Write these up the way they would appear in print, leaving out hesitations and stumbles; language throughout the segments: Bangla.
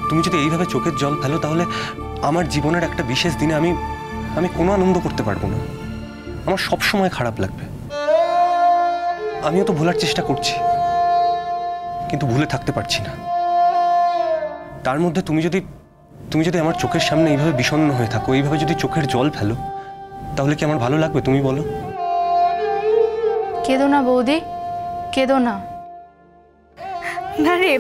তুমি যদি এইভাবে চোখের জল ফেলো তাহলে আমার জীবনের একটা বিশেষ দিনে আমি কোনো আনন্দ করতে পারবো না। আমার সব সময় খারাপ লাগবে। আমিও তো ভোলার চেষ্টা করছি, কিন্তু ভুলে থাকতে পারছি না। তার মধ্যে তুমি যদি আমার চোখের সামনে এইভাবে বিষণ্ণ হয়ে থাকো, এইভাবে যদি চোখের জল ফেলো, তাহলে কি আমার ভালো লাগবে? তুমি বলো। কেঁদো না বৌদি, কেঁদো না। না রে,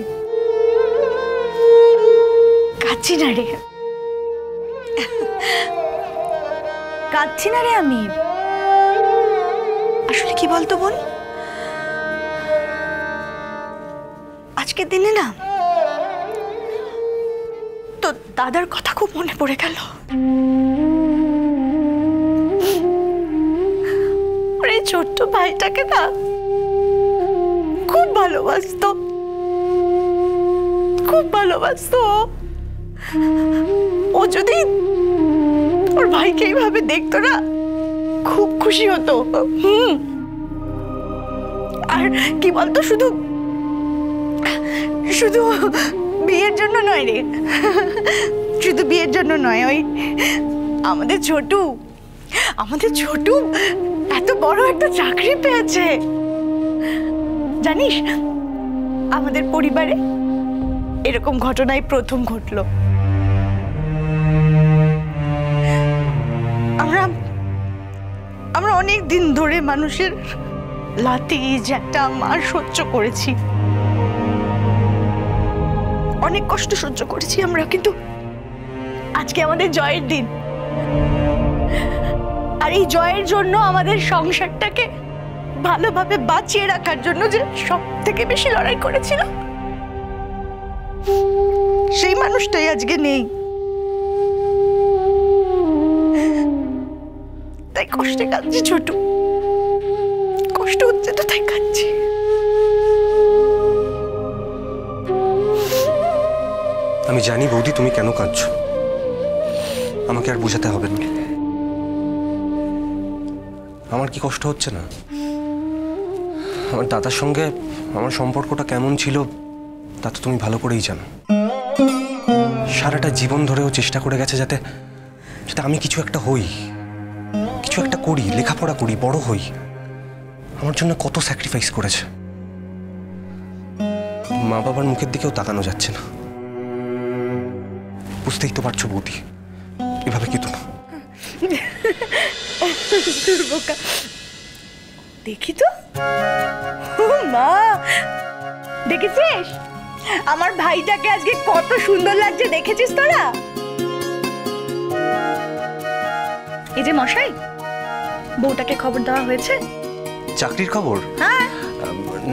কাঁদছি না রে, কাঁদছি না রে আমি। আসলে কি বলতো বোন, আজকের দিনে না তো দাদার কথা খুব মনে পড়ে গেল। ওর এই ছোট্ট ভাইটাকে না খুব ভালোবাসতো, খুব ভালোবাসতো। ও যদি ওর ভাইকে এইভাবে দেখতো না, খুব খুশি হতো। আর কি বলতো, শুধু শুধু বিয়ের জন্য নয় রে, শুধু বিয়ের জন্য নয়, ওই আমাদের ছোটু এত বড় একটা চাকরি পেয়েছে জানিস। আমাদের পরিবারে এরকম ঘটনাই প্রথম ঘটলো। আমরা অনেক দিন ধরে মানুষের লাথি ঝাঁটা মার সহ্য করেছি, অনেক কষ্ট সহ্য করেছি আমরা, কিন্তু আজকে আমাদের জয়ের দিন। আর এই জয়ের জন্য আমাদের সংসারটাকে ভালোভাবে বাঁচিয়ে রাখার জন্য যে সব থেকে বেশি লড়াই করেছিল, সেই মানুষটাই আজকে নেই। তাই কষ্টে কাঁদছি ছোট, কষ্ট হচ্ছে তো তাই কাঁদছি। আমি জানি বৌদি তুমি কেন কাঁদছো, আমাকে আর বোঝাতে হবে না। আমার কি কষ্ট হচ্ছে না? আমার দাদার সঙ্গে আমার সম্পর্কটা কেমন ছিল তা তো তুমি ভালো করেই জানো। সারাটা জীবন ধরেও চেষ্টা করে গেছে যাতে আমি কিছু একটা হই, কিছু একটা করি, লেখাপড়া করি, বড় হই। আমার জন্য কত স্যাক্রিফাইস করেছে। মা বাবার মুখের দিকেও তাকানো যাচ্ছে না। বুঝতেই তো পারছো বৌদি, এভাবে কিন্তু না। দেখি তো মা, দেখেছিস আমার ভাইটাকে আজকে কত সুন্দর লাগছে, দেখেছিস তোরা? এই যে মশাই, বউটাকে খবর দেওয়া হয়েছে? চাকরির খবর? হ্যাঁ।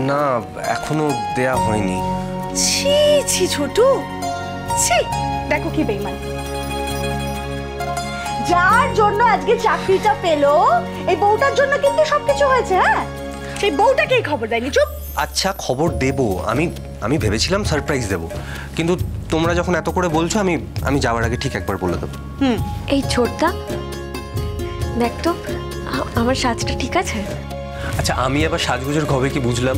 না, এখনো দেয়া হয়নি। ছি ছি ছোটু, ছি, দেখো কি বেঈমান। যার জন্য আজকে চাকরিটা পেলো, এই বউটার জন্য কিন্তু সবকিছু হয়েছে। হ্যাঁ, সেই বউটাকেই খবর দেয়নি। চুপ। আচ্ছা, খবর দেব, আমি ভেবেছিলাম সারপ্রাইজ দেব, কিন্তু তোমরা যখন এত করে বলছো আমি যাওয়ার আগে ঠিক একবার বলে দেবো। এই ছোটদা, দেখ তো আমার সাজটা ঠিক আছে? আচ্ছা, আমি আবার সাজগোজের কবে কি বুঝলাম?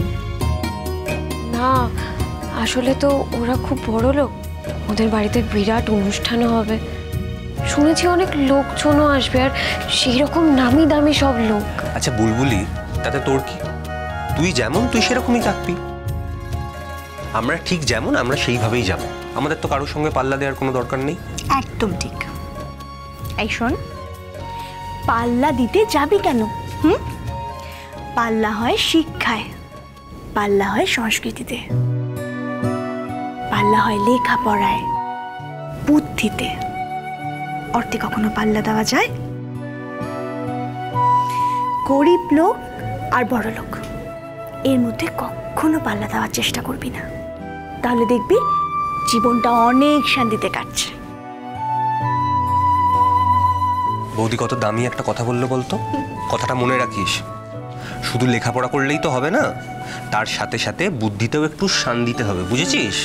না, আসলে তো ওরা খুব বড় লোক, ওদের বাড়িতে বিরাট অনুষ্ঠানও হবে, শুনেছি অনেক লোকজনও আসবে, আর সেই রকম নামি দামি সব লোক। আচ্ছা বুলবুলি, তাতে তোর কি? তুই যেমন তুই সেরকমই থাকবি। আমরা ঠিক যেমন আমরা সেইভাবেই যাব। আমাদের তো কারোর সঙ্গে পাল্লা দেওয়ার কোনো দরকার নেই। একদম ঠিক। এই শোন, পাল্লা দিতে যাবি কেন? পাল্লা হয় শিক্ষায়, পাল্লা হয় সংস্কৃতিতে, পাল্লা হয় লেখাপড়ায়, বুদ্ধিতে। অর্থে কখনো পাল্লা দেওয়া যায়? গরিব লোক আর বড় লোক এর মধ্যে কখনো পাল্লা দেওয়ার চেষ্টা করবি না, তাহলে দেখবি জীবনটা অনেক শান্তিতে কাটছে। বৌদি কত দামি একটা কথা বললো বলতো, কথাটা মনে রাখিস। শুধু লেখাপড়া করলেই তো হবে না, তার সাথে সাথে বুদ্ধিতেও একটু শান দিতে হবে, বুঝেছিস?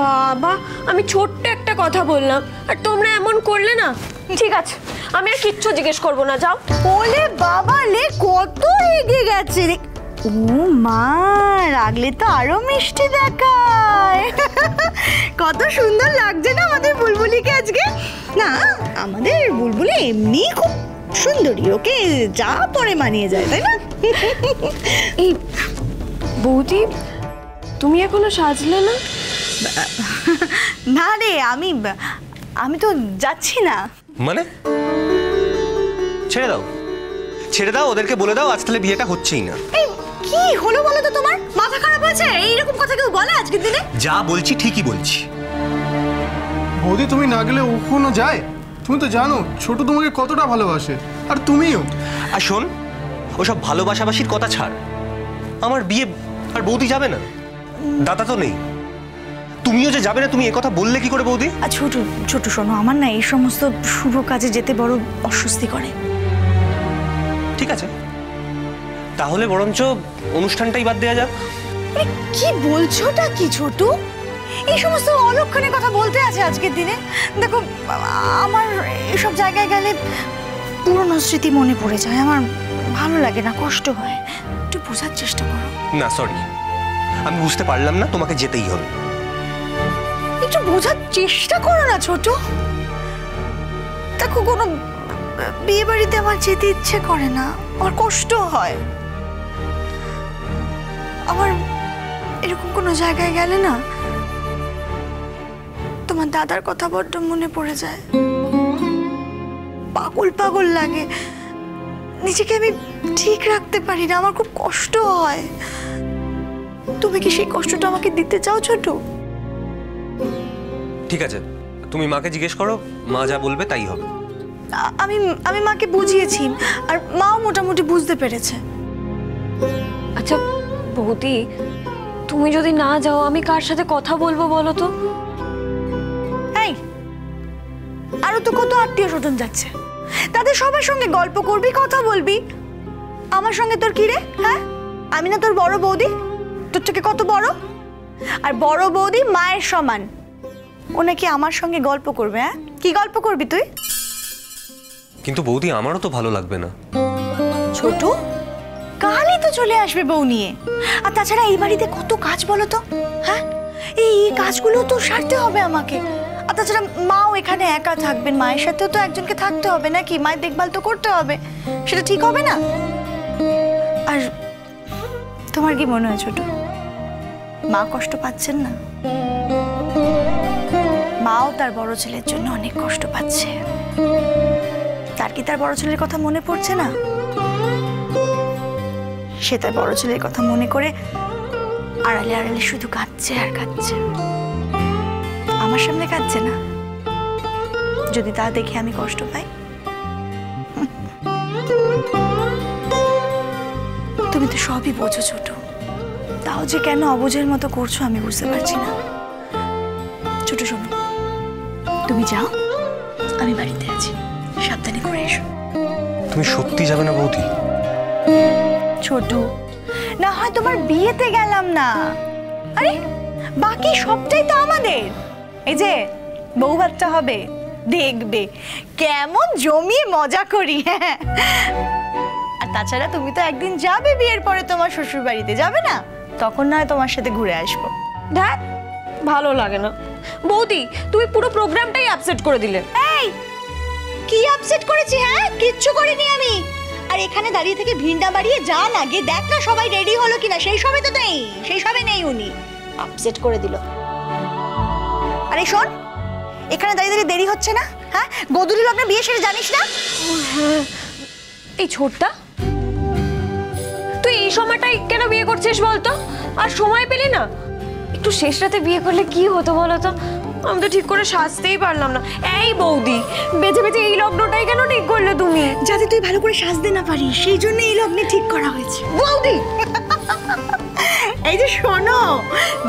বাবা, আমি ছোট্ট একটা কথা বললাম আর তোমরা এমন করলে না। ঠিক আছে, আমি আর কিচ্ছু জিজ্ঞেস করবো না, যাও। ওলে বাবা লে, কত এগিয়ে গেছে রে। ও মা, রাগলে তো আরো মিষ্টি দেখায়। কত সুন্দর লাগছে না আমাদের বুলবুলিকে আজকে। না, আমাদের বুলবুলি এমনি খুব সুন্দরী, ওকে যা পরে মানিয়ে যায়, তাই না? এই বৌদি, তুমি এখনো সাজলে না? না রে, আমি তো যাচ্ছি না। মানে ছেড়ে দাও, ছেড়ে দাও, ওদেরকে বলে দাও আজ তাহলে বিয়েটা হচ্ছেই না। এই কি হলো বলো তো, তোমার মাথা খারাপ হয়েছে? এইরকম কথা কেউ বলে আজকের দিনে? যা বলছি ঠিকই বলছি। বৌদি, তুমি না গেলে ও কোনো যায়? তুমি তো জানো ছোট তোমাকে কতটা ভালোবাসে, আর তুমিও। আর শোন, ওসব ভালোবাসাবাসির কথা ছাড়, আমার বিয়ে আর বৌদি যাবে না? দাদা তো নেই, তুমিও যে যাবে না, তুমি একথা বললে কি করে বৌদি? আর ছোট ছোট শোনো, আমার না এই সমস্ত শুভ কাজে যেতে বড় অস্বস্তি করে। ঠিক আছে, তাহলে বরঞ্চ অনুষ্ঠানটাই বাদ দেওয়া যাক। কি বলছোটা কি ছোট? এই সমস্ত অলক্ষণের কথা বলতে আছে আজকের দিনে? দেখো, আমার এসব জায়গায় গেলে পুরনো স্মৃতি মনে পড়ে যায়, আমার ভালো লাগে না, কষ্ট হয়। একটু বোঝার চেষ্টা করো। না সরি, আমি বুঝতে পারলাম না, তোমাকে যেতেই হবে। একটু বোঝার চেষ্টা করো না ছোট। দেখো, কোনো বিয়ে বাড়িতে আমার যেতে ইচ্ছে করে না, আমার কষ্ট হয়। আমার এরকম কোনো জায়গায় গেলে না তোমার দাদার কথা বড্ড মনে পড়ে যায়, পাগল পাগল লাগে, নিজেকে আমি ঠিক রাখতে পারি না, আমার খুব কষ্ট হয়। তুমি কি সেই কষ্টটা আমাকে দিতে চাও ছোট? ঠিক আছে, তুমি মাকে জিজ্ঞেস করো, মা যা বলবে তাই হবে। আমি মাকে বুঝিয়েছি, আর মাও মোটামুটি বুঝতে পেরেছে। আচ্ছা বৌদি, তুমি যদি না যাও আমি কার সাথে কথা বলবো বলো তো? এই, আরো তো কত আত্মীয় স্বজন যাচ্ছে, তাদের সবার সঙ্গে গল্প করবি, কথা বলবি। আমার সঙ্গে তোর কি রে? হ্যাঁ, আমি না তোর বড় বৌদি? তোর থেকে কত বড়? আর বড় বৌদি মায়ের সমান, ও নাকি আমার সঙ্গে গল্প করবে? হ্যাঁ, কি গল্প করবি তুই? কিন্তু বৌদি, আমারও তো ভালো লাগবে না। ছোট, কালই তো চলে আসবে বউ নিয়ে। আর তাছাড়া এই বাড়িতে কত কাজ বলো তো? হ্যাঁ, এই কাজগুলো তো সারতে হবে আমাকে। আর তাছাড়া মাও এখানে একা থাকবেন, মায়ের সাথেও তো একজনকে থাকতে হবে নাকি? মায়ের দেখভাল তো করতে হবে, সেটা ঠিক হবে না? আর তোমার কি মনে হয় ছোট, মা কষ্ট পাচ্ছেন না? মাও তার বড় ছেলের জন্য অনেক কষ্ট পাচ্ছে। তার কি তার বড় ছেলের কথা মনে পড়ছে না? সে তার বড় ছেলের কথা মনে করে আড়ালে আড়ালে শুধু কাঁদছে আর কাঁদছে, আমার সামনে কাঁদছে না। যদি তা দেখে আমি কষ্ট পাই? তুমি তো সবই বোঝো ছোট, তাও যে কেন অবুঝের মতো করছো আমি বুঝতে পারছি না। ছোট শোনো, তুমি যাও, আমি বাড়িতে আছি, সাবধানে করে এসো। তুমি সত্যি যাবে না বৌদি? ছোট, না হয় তোমার বিয়েতে গেলাম না, আরে বাকি সবটাই তো আমাদের। এই যে বউ বাচ্চা হবে, দেখবে কেমন জমিয়ে মজা করি। আর তাছাড়া তুমি তো একদিন যাবে বিয়ের পরে তোমার শ্বশুর বাড়িতে, যাবে না? তখন না হয় তোমার সাথে ঘুরে আসবো। ধ্যাৎ, ভালো লাগে না বৌদি, তুমি পুরো প্রোগ্রামটাই আপসেট করে দিলে। এই, কি আপসেট করেছি? হ্যাঁ, কিচ্ছু করিনি আমি। আর এখানে দাঁড়িয়ে থেকে ভিড় না বাড়িয়ে যা না, গিয়ে দেখ না সবাই রেডি হলো কিনা। সেই সবে তো নেই, সেই সবে নেই, উনি আপসেট করে দিল। আরে শোন, এখানে দাঁড়িয়ে দাঁড়িয়ে দেরি হচ্ছে না? হ্যাঁ, গোধূলি লগ্নে বিয়ে সেরে জানিস না? এই ছোটটা, তুই এই সময়টাই কেন বিয়ে করছিস বলতো? আর সময় পেলি না? একটু শেষ রাতে বিয়ে করলে কি হতো বলতো? আমি তো ঠিক করে সাজতেই পারলাম না। এই বৌদি, বেঁচে বেঁচে এই লগ্নটাই কেন ঠিক করলে তুমি? যাতে তুই ভালো করে সাজতে না পারিস, সেই জন্য এই লগ্নে ঠিক করা হয়েছে। বৌদি, এই যে শোনো,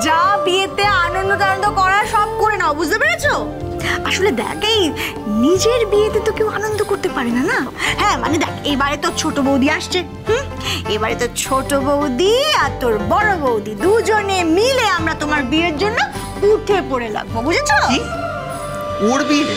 যা বিয়েতে আনন্দ টানন্দ করা সব করে নাও, বুঝতে পেরেছো? আসলে দেখ, এই নিজের বিয়েতে তো কেউ আনন্দ করতে পারে না, না? হ্যাঁ, মানে দেখ, এবারে তো ছোট বৌদি আসছে, এবারে তো ছোট বৌদি আর তোর বড় বৌদি দুজনে মিলে আমরা তোমার বিয়ের জন্য উঠে পড়ে লাগবো, বুঝেছো? ওর বিয়ে?